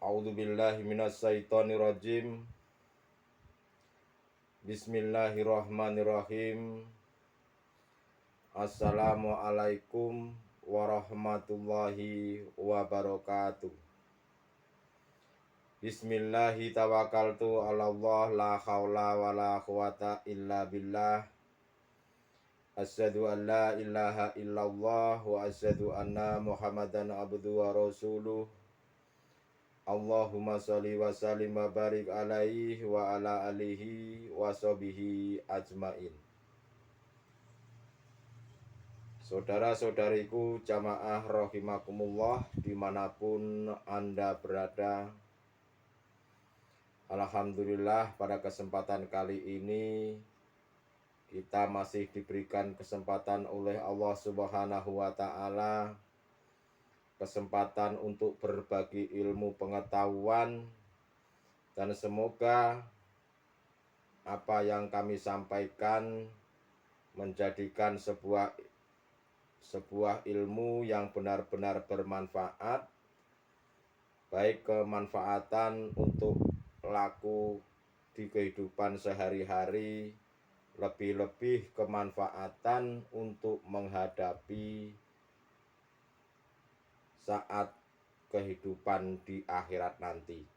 A'udzubillahi minasyaitonirrajim. Bismillahirrahmanirrahim. Assalamualaikum warahmatullahi wabarakatuh. Bismillahi tawakkaltu 'alallah la haula wala quwata illa billah. Asyhadu an la ilaha illallah wa asyhadu anna Muhammadan abduhu wa rasuluh. Allahumma sholli wa sallim wa barik alaihi wa ala alihi wa sahbihi ajmain. Saudara-saudariku jamaah rahimakumullah dimanapun Anda berada, alhamdulillah pada kesempatan kali ini kita masih diberikan kesempatan oleh Allah Subhanahu wa Ta'ala, kesempatan untuk berbagi ilmu pengetahuan, dan semoga apa yang kami sampaikan menjadikan sebuah ilmu yang benar-benar bermanfaat, baik kemanfaatan untuk laku di kehidupan sehari-hari, lebih-lebih kemanfaatan untuk menghadapi saat kehidupan di akhirat nanti.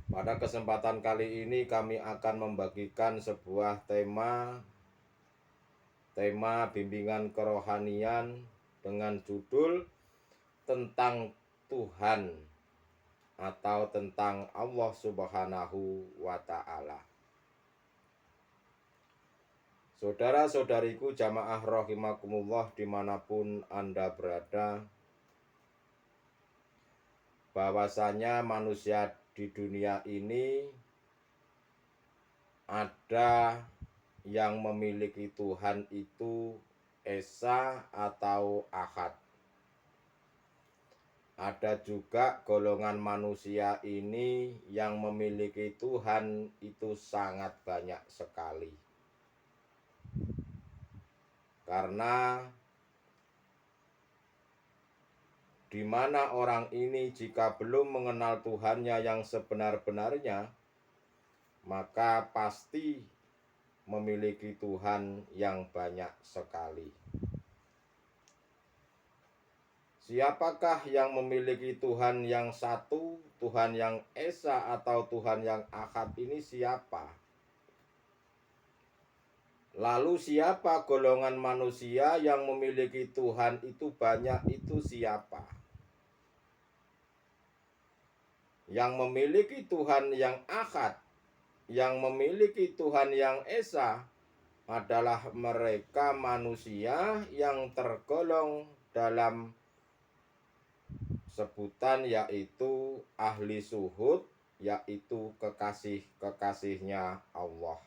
Pada kesempatan kali ini kami akan membagikan sebuah tema bimbingan kerohanian dengan judul tentang Tuhan atau tentang Allah Subhanahu wa Ta'ala. Saudara-saudariku jamaah rahimakumullah dimanapun Anda berada, bahwasanya manusia di dunia ini ada yang memiliki Tuhan itu Esa atau Ahad. Ada juga golongan manusia ini yang memiliki Tuhan itu sangat banyak sekali. Karena di mana orang ini jika belum mengenal Tuhannya yang sebenar-benarnya, maka pasti memiliki Tuhan yang banyak sekali. Siapakah yang memiliki Tuhan yang satu, Tuhan yang Esa atau Tuhan yang Ahad ini siapa? Lalu siapa golongan manusia yang memiliki Tuhan itu banyak itu siapa? Yang memiliki Tuhan yang Ahad, yang memiliki Tuhan yang Esa adalah mereka manusia yang tergolong dalam sebutan yaitu ahli syuhud, yaitu kekasih-kekasihnya Allah.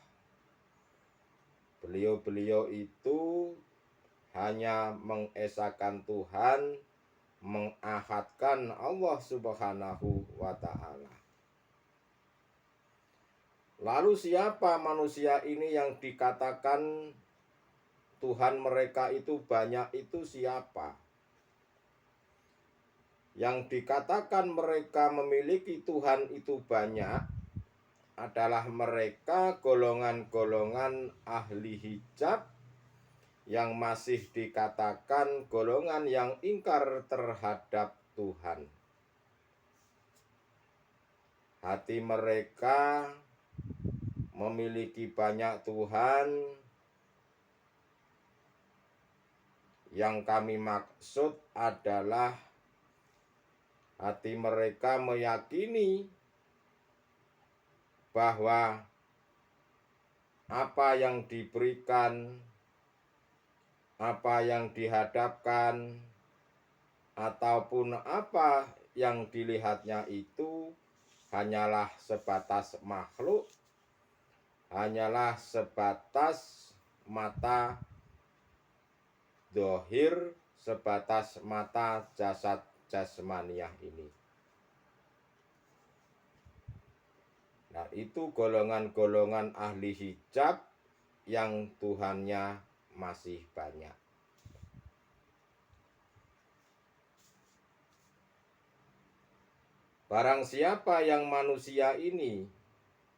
Beliau-beliau itu hanya mengesakan Tuhan, mengahadkan Allah Subhanahu wa Ta'ala. Lalu siapa manusia ini yang dikatakan Tuhan mereka itu banyak itu siapa? Yang dikatakan mereka memiliki Tuhan itu banyak adalah mereka golongan-golongan ahli hijab yang masih dikatakan golongan yang ingkar terhadap Tuhan. Hati mereka memiliki banyak Tuhan. Yang kami maksud adalah hati mereka meyakini bahwa apa yang diberikan, apa yang dihadapkan, ataupun apa yang dilihatnya itu hanyalah sebatas makhluk, hanyalah sebatas mata dohir, sebatas mata jasad jasmaniah ini. Nah, itu golongan-golongan ahli hijab yang Tuhannya masih banyak. Barang siapa yang manusia ini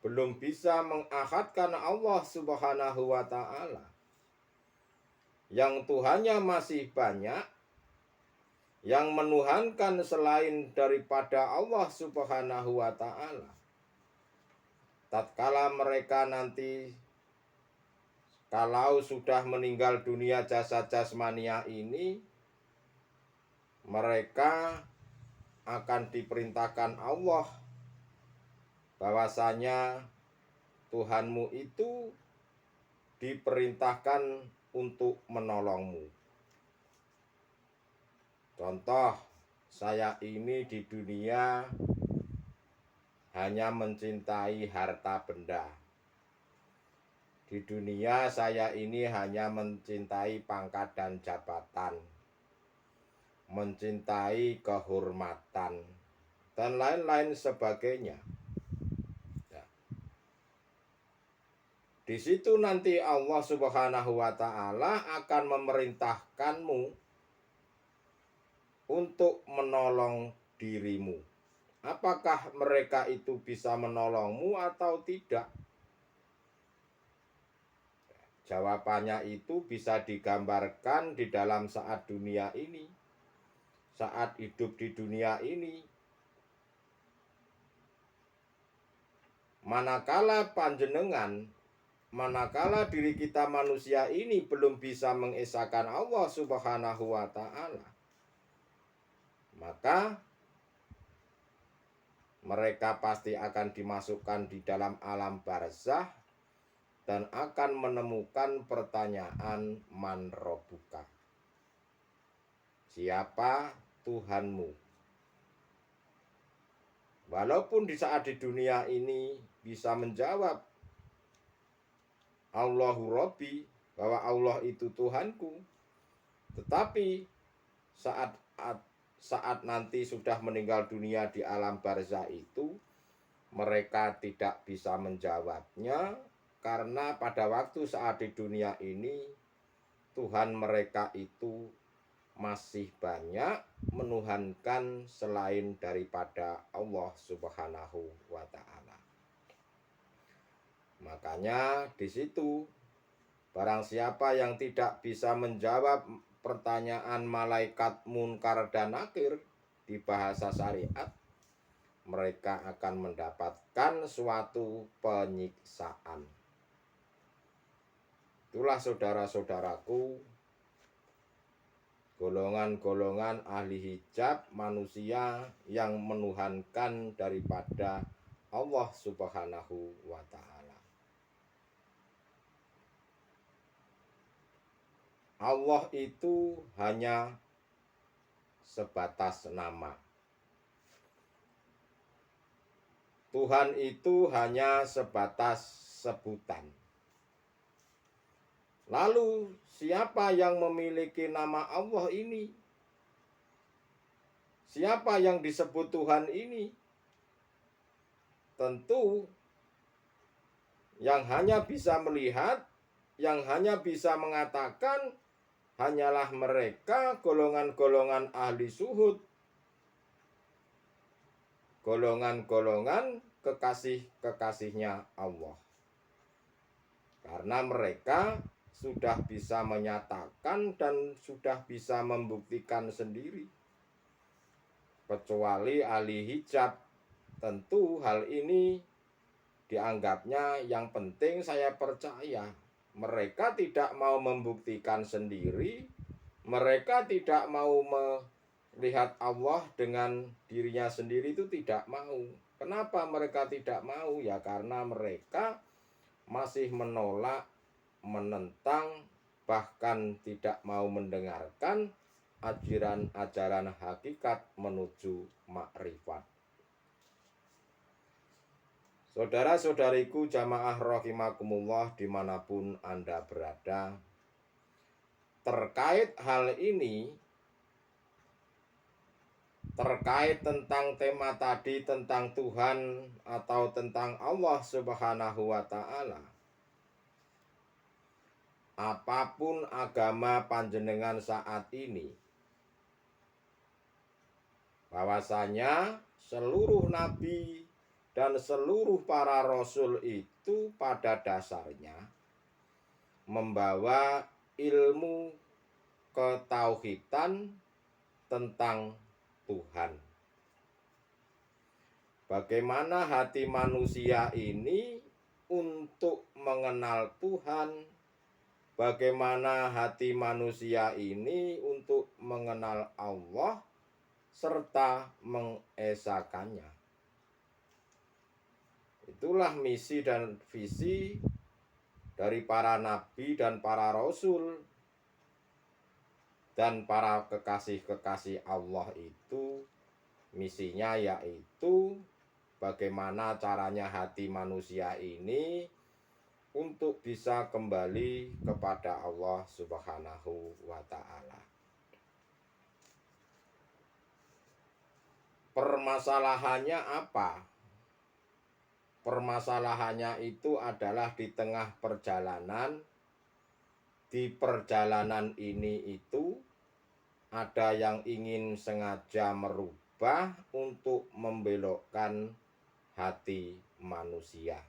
belum bisa mengakadkan Allah Subhanahu wa Ta'ala, yang Tuhannya masih banyak, yang menuhankan selain daripada Allah Subhanahu wa Ta'ala, tatkala mereka nanti kalau sudah meninggal dunia jasad jasmania ini, mereka akan diperintahkan Allah bahwasanya Tuhanmu itu diperintahkan untuk menolongmu. Contoh, saya ini di dunia hanya mencintai harta benda. Di dunia saya ini hanya mencintai pangkat dan jabatan, mencintai kehormatan, dan lain-lain sebagainya. Ya. Di situ nanti Allah Subhanahu wa Ta'ala akan memerintahkanmu untuk menolong dirimu. Apakah mereka itu bisa menolongmu atau tidak? Jawabannya itu bisa digambarkan di dalam saat dunia ini. Saat hidup di dunia ini, manakala diri kita manusia ini belum bisa mengesahkan Allah Subhanahu wa Ta'ala, maka mereka pasti akan dimasukkan di dalam alam barzah dan akan menemukan pertanyaan man rabbuka. Siapa Tuhanmu? Walaupun di saat di dunia ini bisa menjawab Allahu Rabbi, bahwa Allah itu Tuhanku, tetapi saat nanti sudah meninggal dunia di alam barzah itu, mereka tidak bisa menjawabnya, karena pada waktu saat di dunia ini Tuhan mereka itu masih banyak menuhankan selain daripada Allah Subhanahu wa Ta'ala. Makanya di situ barang siapa yang tidak bisa menjawab pertanyaan malaikat munkar dan nakir di bahasa syariat, mereka akan mendapatkan suatu penyiksaan. Itulah saudara-saudaraku, golongan-golongan ahli hijab manusia yang menuhankan daripada Allah Subhanahu wa Ta'ala. Allah itu hanya sebatas nama. Tuhan itu hanya sebatas sebutan. Lalu siapa yang memiliki nama Allah ini? Siapa yang disebut Tuhan ini? Tentu yang hanya bisa melihat, yang hanya bisa mengatakan hanyalah mereka golongan-golongan ahli suhud, golongan-golongan kekasih-kekasihnya Allah. Karena mereka sudah bisa menyatakan dan sudah bisa membuktikan sendiri. Kecuali ahli hijab, tentu hal ini dianggapnya yang penting saya percaya. Mereka tidak mau membuktikan sendiri, mereka tidak mau melihat Allah dengan dirinya sendiri, itu tidak mau. Kenapa mereka tidak mau? Ya karena mereka masih menolak, menentang, bahkan tidak mau mendengarkan ajaran-ajaran hakikat menuju makrifat. Saudara-saudariku jamaah rahimakumullah dimanapun Anda berada, terkait hal ini, terkait tentang tema tadi tentang Tuhan atau tentang Allah Subhanahu wa Ta'ala, apapun agama panjenengan saat ini, bahwasanya seluruh nabi dan seluruh para rasul itu pada dasarnya membawa ilmu ketauhidan tentang Tuhan. Bagaimana hati manusia ini untuk mengenal Tuhan, bagaimana hati manusia ini untuk mengenal Allah serta mengesakannya. Itulah misi dan visi dari para nabi dan para rasul dan para kekasih-kekasih Allah itu. Misinya yaitu bagaimana caranya hati manusia ini untuk bisa kembali kepada Allah Subhanahu wa Ta'ala. Permasalahannya apa? Permasalahannya itu adalah di tengah perjalanan. Di perjalanan ini itu ada yang ingin sengaja merubah untuk membelokkan hati manusia,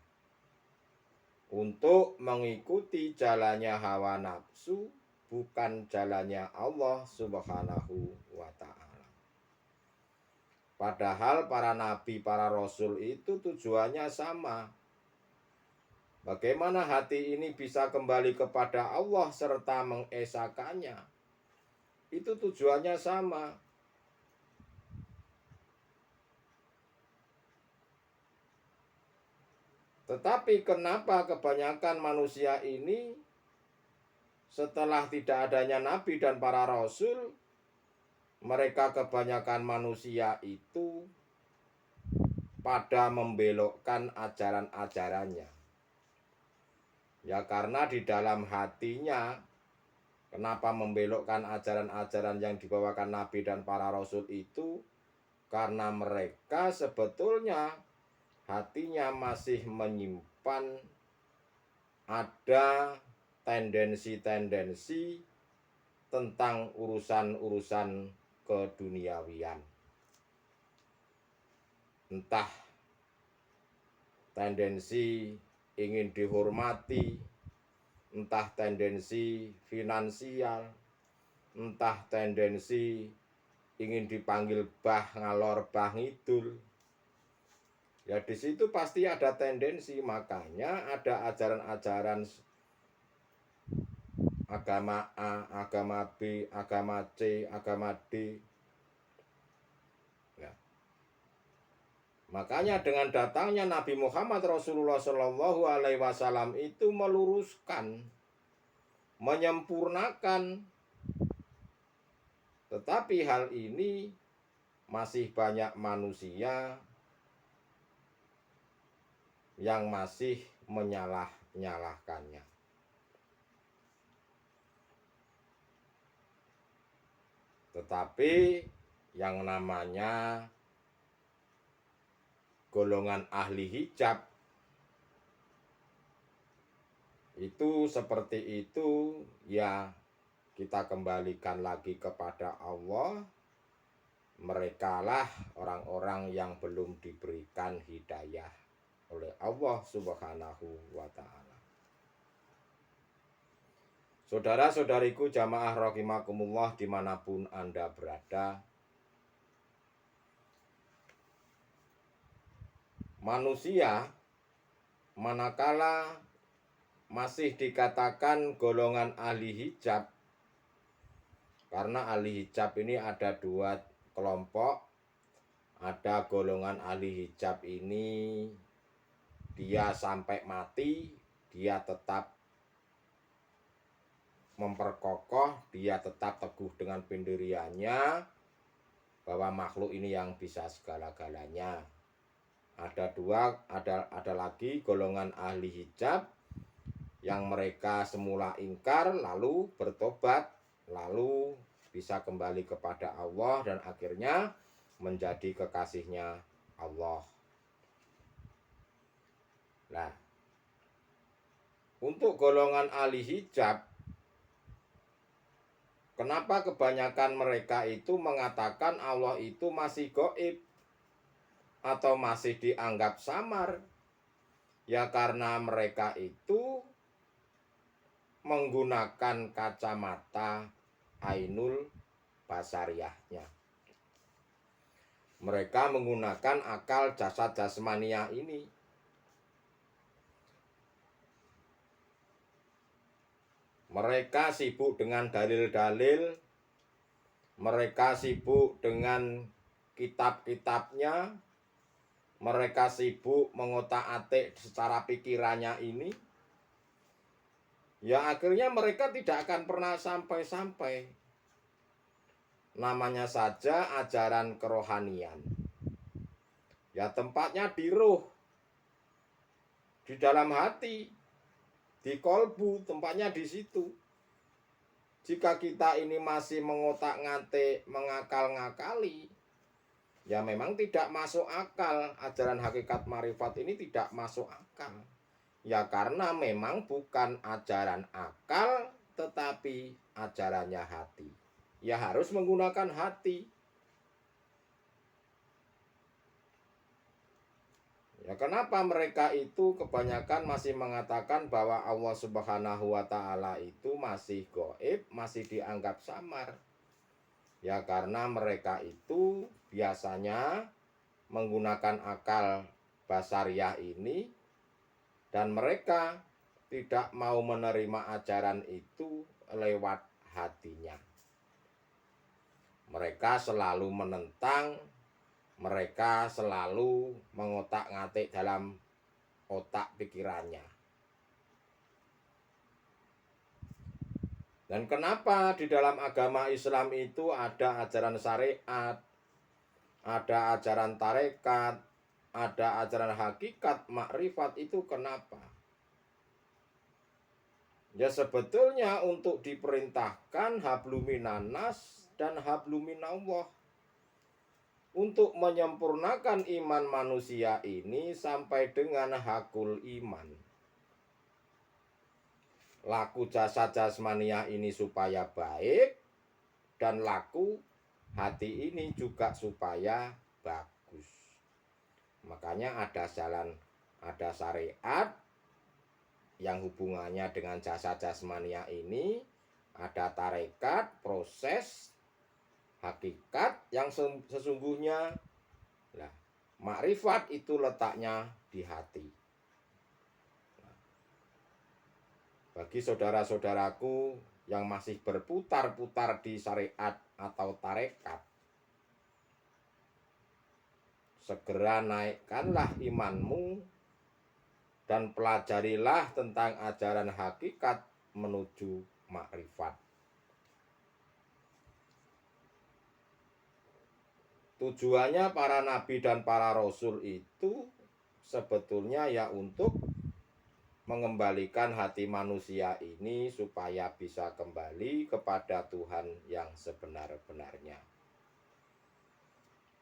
untuk mengikuti jalannya hawa nafsu, bukan jalannya Allah Subhanahu wa Ta'ala. Padahal para nabi, para rasul itu tujuannya sama. Bagaimana hati ini bisa kembali kepada Allah serta mengesakannya? Itu tujuannya sama. Tetapi kenapa kebanyakan manusia ini setelah tidak adanya nabi dan para rasul, mereka kebanyakan manusia itu pada membelokkan ajaran-ajarannya? Ya karena di dalam hatinya, kenapa membelokkan ajaran-ajaran yang dibawakan nabi dan para rasul itu? Karena mereka sebetulnya hatinya masih menyimpan ada tendensi-tendensi tentang urusan-urusan keduniawian. Entah tendensi ingin dihormati, entah tendensi finansial, entah tendensi ingin dipanggil bah ngalor bah ngidul. Ya di situ pasti ada tendensi, makanya ada ajaran-ajaran agama A, agama B, agama C, agama D. Ya. Makanya dengan datangnya Nabi Muhammad Rasulullah Shallallahu Alaihi Wasallam itu meluruskan, menyempurnakan. Tetapi hal ini masih banyak manusia yang masih menyalah-nyalahkannya. Tetapi yang namanya golongan ahli hijab itu seperti itu, ya kita kembalikan lagi kepada Allah. Merekalah orang-orang yang belum diberikan hidayah oleh Allah Subhanahu wa Ta'ala. Saudara-saudariku jamaah rahimakumullah dimanapun Anda berada, manusia manakala masih dikatakan golongan ahli hijab, karena ahli hijab ini ada dua kelompok. Ada golongan ahli hijab ini dia sampai mati, dia tetap memperkokoh, dia tetap teguh dengan pendiriannya bahwa makhluk ini yang bisa segala-galanya. Ada lagi golongan ahli hijab yang mereka semula ingkar lalu bertobat, lalu bisa kembali kepada Allah dan akhirnya menjadi kekasihnya Allah. Nah, untuk golongan ahli hijab, kenapa kebanyakan mereka itu mengatakan Allah itu masih gaib? atau masih dianggap samar? Ya karena mereka itu menggunakan kacamata ainul basariyahnya. Mereka menggunakan akal jasad jasmania ini. Mereka sibuk dengan dalil-dalil, mereka sibuk dengan kitab-kitabnya, mereka sibuk mengotak-atik secara pikirannya ini. Ya akhirnya mereka tidak akan pernah sampai-sampai. Namanya saja ajaran kerohanian. Ya tempatnya di ruh, di dalam hati, di kolbu, tempatnya di situ. Jika kita ini masih mengotak-ngatik, mengakal-ngakali, ya memang tidak masuk akal. Ajaran hakikat marifat ini tidak masuk akal. Ya karena memang bukan ajaran akal, tetapi ajarannya hati. Ya harus menggunakan hati. Ya kenapa mereka itu kebanyakan masih mengatakan bahwa Allah Subhanahu wa Ta'ala itu masih gaib, masih dianggap samar? Ya karena mereka itu biasanya menggunakan akal basariyah ini, dan mereka tidak mau menerima ajaran itu lewat hatinya. Mereka selalu menentang, mereka selalu mengotak-ngatik dalam otak pikirannya. Dan kenapa di dalam agama Islam itu ada ajaran syariat, ada ajaran tarekat, ada ajaran hakikat, makrifat, itu kenapa? Ya sebetulnya untuk diperintahkan habluminanas dan habluminallah, untuk menyempurnakan iman manusia ini sampai dengan hakul iman. Laku jasad jasmania ini supaya baik, dan laku hati ini juga supaya bagus. Makanya ada jalan, ada syariat yang hubungannya dengan jasad jasmania ini, ada tarekat, proses, hakikat yang sesungguhnya. Nah, makrifat itu letaknya di hati. Bagi saudara-saudaraku yang masih berputar-putar di syariat atau tarekat, segera naikkanlah imanmu dan pelajarilah tentang ajaran hakikat menuju makrifat. Tujuannya para nabi dan para rasul itu sebetulnya ya untuk mengembalikan hati manusia ini supaya bisa kembali kepada Tuhan yang sebenar-benarnya.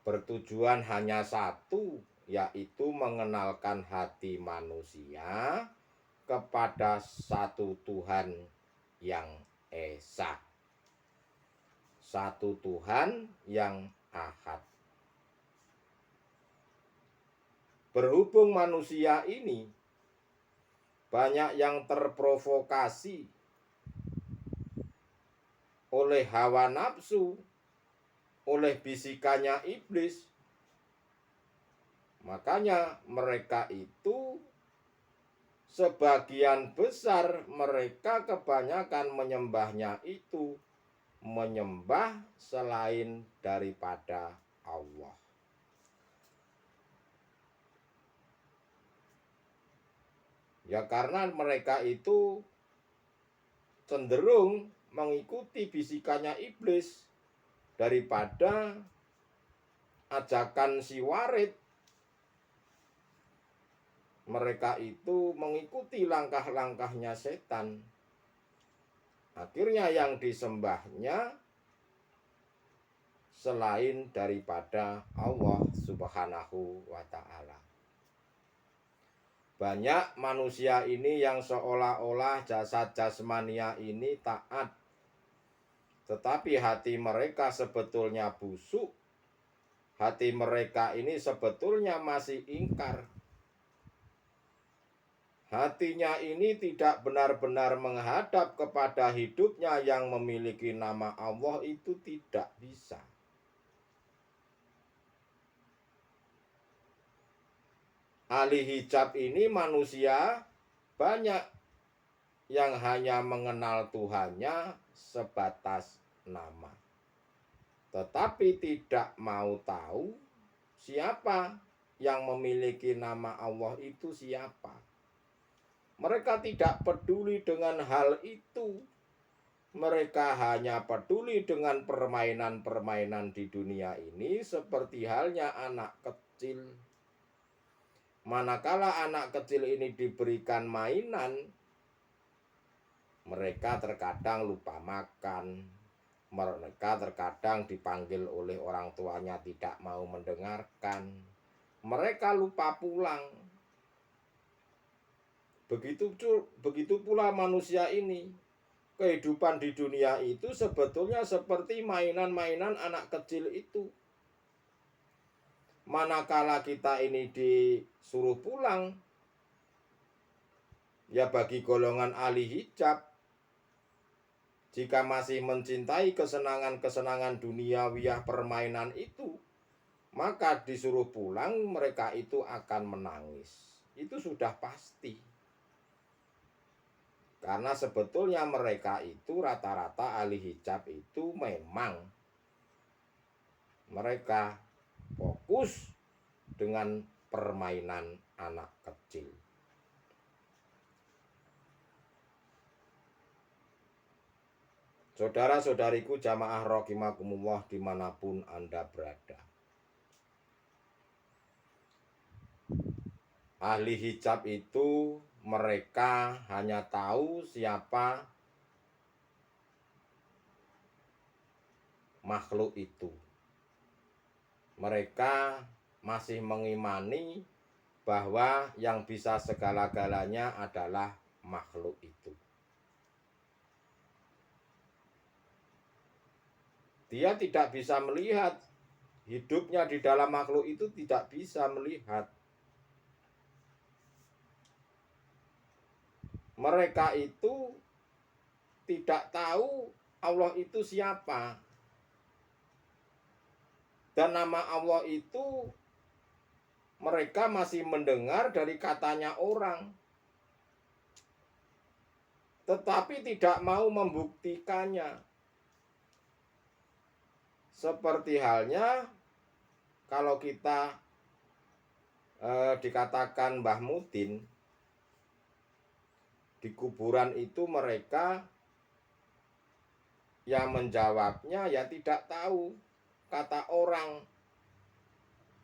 Bertujuan hanya satu, yaitu mengenalkan hati manusia kepada satu Tuhan yang esa, satu Tuhan yang ahad. Berhubung manusia ini banyak yang terprovokasi oleh hawa nafsu, oleh bisikannya iblis, makanya mereka itu sebagian besar, mereka kebanyakan menyembahnya itu menyembah selain daripada Allah. Ya karena mereka itu cenderung mengikuti bisikannya iblis daripada ajakan si warid. Mereka itu mengikuti langkah-langkahnya setan. Akhirnya yang disembahnya selain daripada Allah Subhanahu wa Ta'ala. Banyak manusia ini yang seolah-olah jasad jasmania ini taat, tetapi hati mereka sebetulnya busuk. hati mereka ini sebetulnya masih ingkar. Hatinya ini tidak benar-benar menghadap kepada hidupnya yang memiliki nama Allah, itu tidak bisa. Ahli hijab ini manusia banyak yang hanya mengenal Tuhannya sebatas nama, tetapi tidak mau tahu siapa yang memiliki nama Allah itu siapa. Mereka tidak peduli dengan hal itu. Mereka hanya peduli dengan permainan-permainan di dunia ini, seperti halnya anak kecil. Manakala anak kecil ini diberikan mainan, mereka terkadang lupa makan. Mereka terkadang dipanggil oleh orang tuanya tidak mau mendengarkan. Mereka lupa pulang. Begitu pula manusia ini. Kehidupan di dunia itu sebetulnya seperti mainan-mainan anak kecil itu. Manakala kita ini disuruh pulang, ya bagi golongan ahli hijab, jika masih mencintai kesenangan-kesenangan duniawiyah permainan itu, maka disuruh pulang mereka itu akan menangis. Itu sudah pasti. Karena sebetulnya mereka itu rata-rata ahli hijab itu memang mereka fokus dengan permainan anak kecil. Saudara-saudariku jamaah rahimakumullah dimanapun Anda berada. Ahli hijab itu mereka hanya tahu siapa makhluk itu. Mereka masih mengimani bahwa yang bisa segala-galanya adalah makhluk itu. Dia tidak bisa melihat hidupnya di dalam makhluk itu, tidak bisa melihat. Mereka itu tidak tahu Allah itu siapa. Dan nama Allah itu mereka masih mendengar dari katanya orang, tetapi tidak mau membuktikannya. Seperti halnya kalau kita dikatakan Mbah Mudin, di kuburan itu mereka yang menjawabnya ya tidak tahu, kata orang.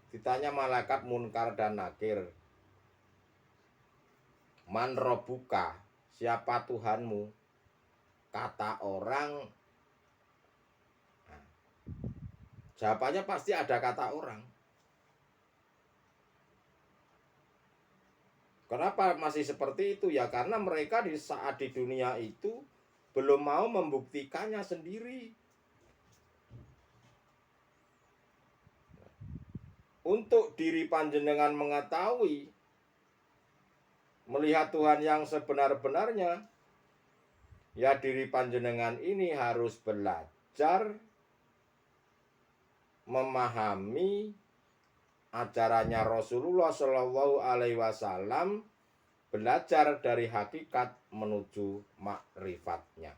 Ditanya malaikat Munkar dan Nakir, man robuka, siapa Tuhanmu? Kata orang, nah, jawabannya pasti ada kata orang. Kenapa masih seperti itu? Ya karena mereka di saat di dunia itu belum mau membuktikannya sendiri. Untuk diri panjenengan mengetahui, melihat Tuhan yang sebenar-benarnya, ya diri panjenengan ini harus belajar memahami ajarannya Rasulullah Shallallahu Alaihi Wasallam, belajar dari hakikat menuju makrifatnya.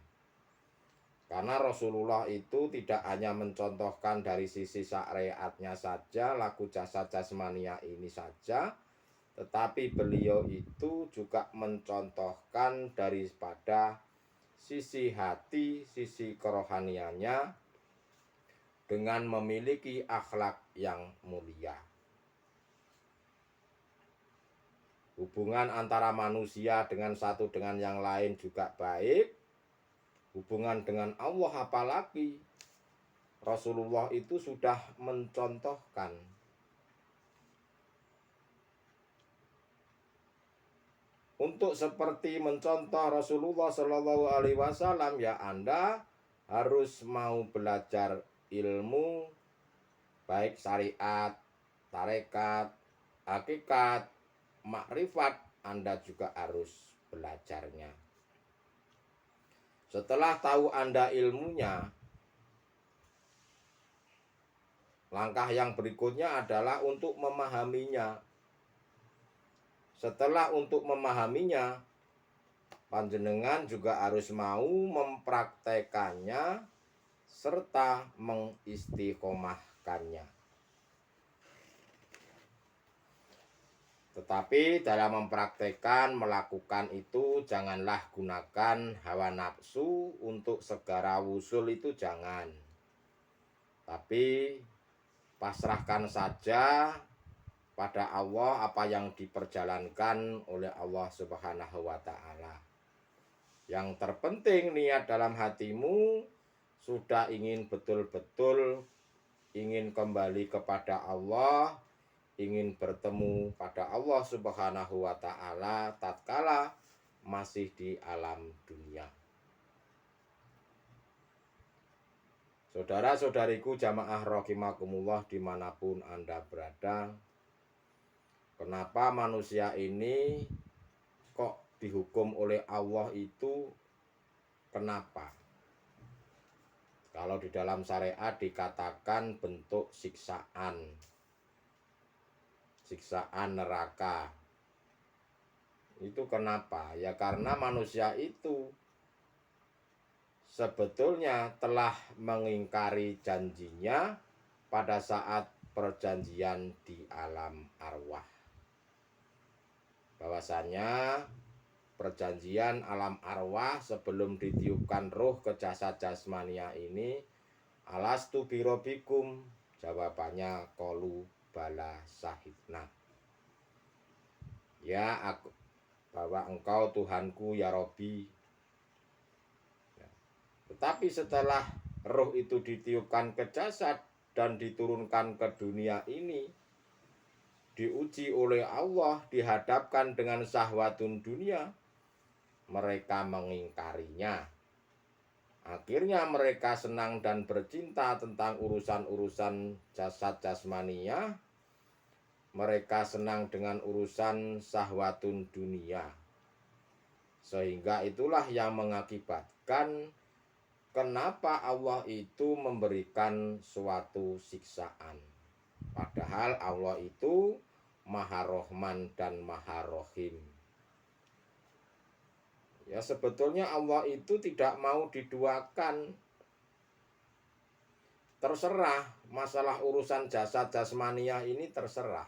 Karena Rasulullah itu tidak hanya mencontohkan dari sisi syariatnya saja, laku jasad jasmania ini saja, tetapi beliau itu juga mencontohkan daripada sisi hati, sisi kerohaniannya dengan memiliki akhlak yang mulia. Hubungan antara manusia dengan satu dengan yang lain juga baik. Hubungan dengan Allah apalagi. Rasulullah itu sudah mencontohkan. Untuk seperti mencontoh Rasulullah Shallallahu Alaihi Wasallam, ya Anda harus mau belajar ilmu baik syariat, tarekat, hakikat, makrifat, Anda juga harus belajarnya. Setelah tahu Anda ilmunya, langkah yang berikutnya adalah untuk memahaminya. Setelah untuk memahaminya, panjenengan juga harus mau mempraktekannya serta mengistiqomahkannya. Tetapi dalam mempraktekkan, melakukan itu janganlah gunakan hawa nafsu untuk segera wusul, itu jangan. Tapi pasrahkan saja pada Allah apa yang diperjalankan oleh Allah Subhanahu wa Ta'ala. Yang terpenting niat dalam hatimu sudah ingin betul-betul ingin kembali kepada Allah, ingin bertemu pada Allah Subhanahu wa Ta'ala tatkala masih di alam dunia. Saudara-saudariku jamaah rahimakumullah dimanapun Anda berada, kenapa manusia ini kok dihukum oleh Allah itu? Kenapa? Kalau di dalam syariat dikatakan bentuk siksaan neraka. Itu kenapa? Ya karena manusia itu sebetulnya telah mengingkari janjinya pada saat perjanjian di alam arwah. Bahwasanya perjanjian alam arwah sebelum ditiupkan roh ke jasad jasmania ini, alastu birobikum, jawabannya qalu bala sahibna. Ya, aku bahwa engkau Tuhanku ya Robi. Tetapi setelah roh itu ditiupkan ke jasad dan diturunkan ke dunia ini, diuji oleh Allah, dihadapkan dengan syahwatun dunia, mereka mengingkarinya. Akhirnya mereka senang dan bercinta tentang urusan-urusan jasad jasmania. Mereka senang dengan urusan syahwatun dunia. Sehingga itulah yang mengakibatkan kenapa Allah itu memberikan suatu siksaan. Padahal Allah itu Maha Rahman dan Maha Rahim. Ya sebetulnya Allah itu tidak mau diduakan. Terserah, masalah urusan jasad jasmania ini terserah.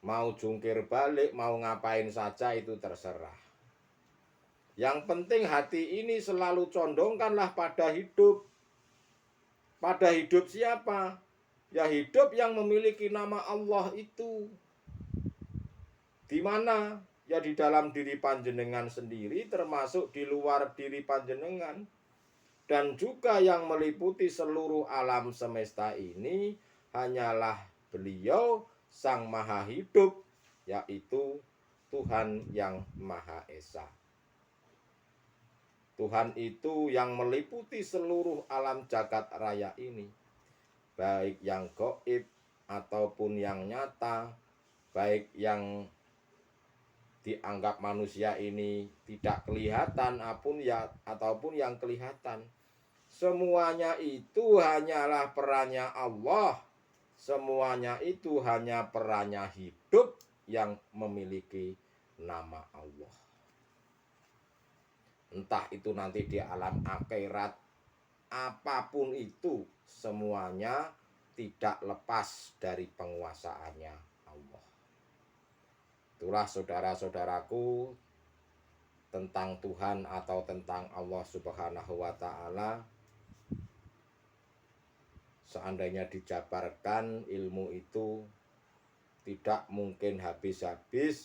Mau jungkir balik, mau ngapain saja itu terserah. Yang penting hati ini selalu condongkanlah pada hidup. Pada hidup siapa? Ya hidup yang memiliki nama Allah itu. Di mana? Ya di dalam diri panjenengan sendiri, termasuk di luar diri panjenengan. Dan juga yang meliputi seluruh alam semesta ini hanyalah Beliau Sang Maha Hidup, yaitu Tuhan yang Maha Esa. Tuhan itu yang meliputi seluruh alam jagat raya ini, baik yang gaib ataupun yang nyata, baik yang dianggap manusia ini tidak kelihatan ataupun yang kelihatan. Semuanya itu hanyalah perannya Allah. Semuanya itu hanya perannya hidup yang memiliki nama Allah. Entah itu nanti di alam akhirat, apapun itu, semuanya tidak lepas dari penguasaannya Allah. Itulah saudara-saudaraku tentang Tuhan atau tentang Allah Subhanahu wa Ta'ala. Seandainya dijabarkan ilmu itu tidak mungkin habis-habis,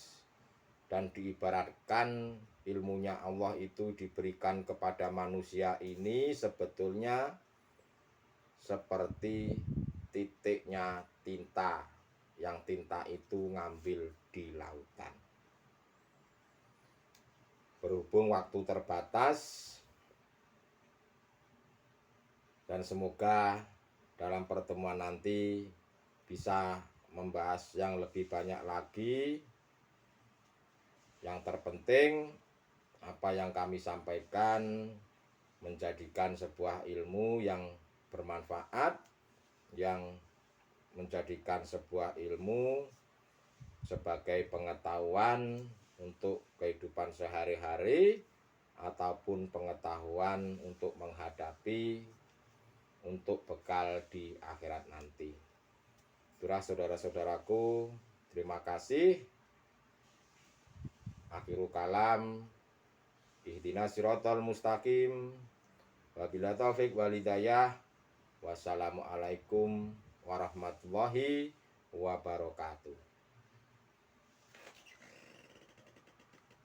dan diibaratkan ilmunya Allah itu diberikan kepada manusia ini sebetulnya seperti titiknya tinta, yang tinta itu ngambil di lautan. Berhubung waktu terbatas, dan semoga dalam pertemuan nanti bisa membahas yang lebih banyak lagi. Yang terpenting apa yang kami sampaikan menjadikan sebuah ilmu yang bermanfaat, yang menjadikan sebuah ilmu sebagai pengetahuan untuk kehidupan sehari-hari ataupun pengetahuan untuk menghadapi, untuk bekal di akhirat nanti. Itulah saudara-saudaraku, terima kasih. Akhirul kalam, ihdinas siratal mustaqim, wabila taufik walidayah, wassalamualaikum warahmatullahi wabarakatuh.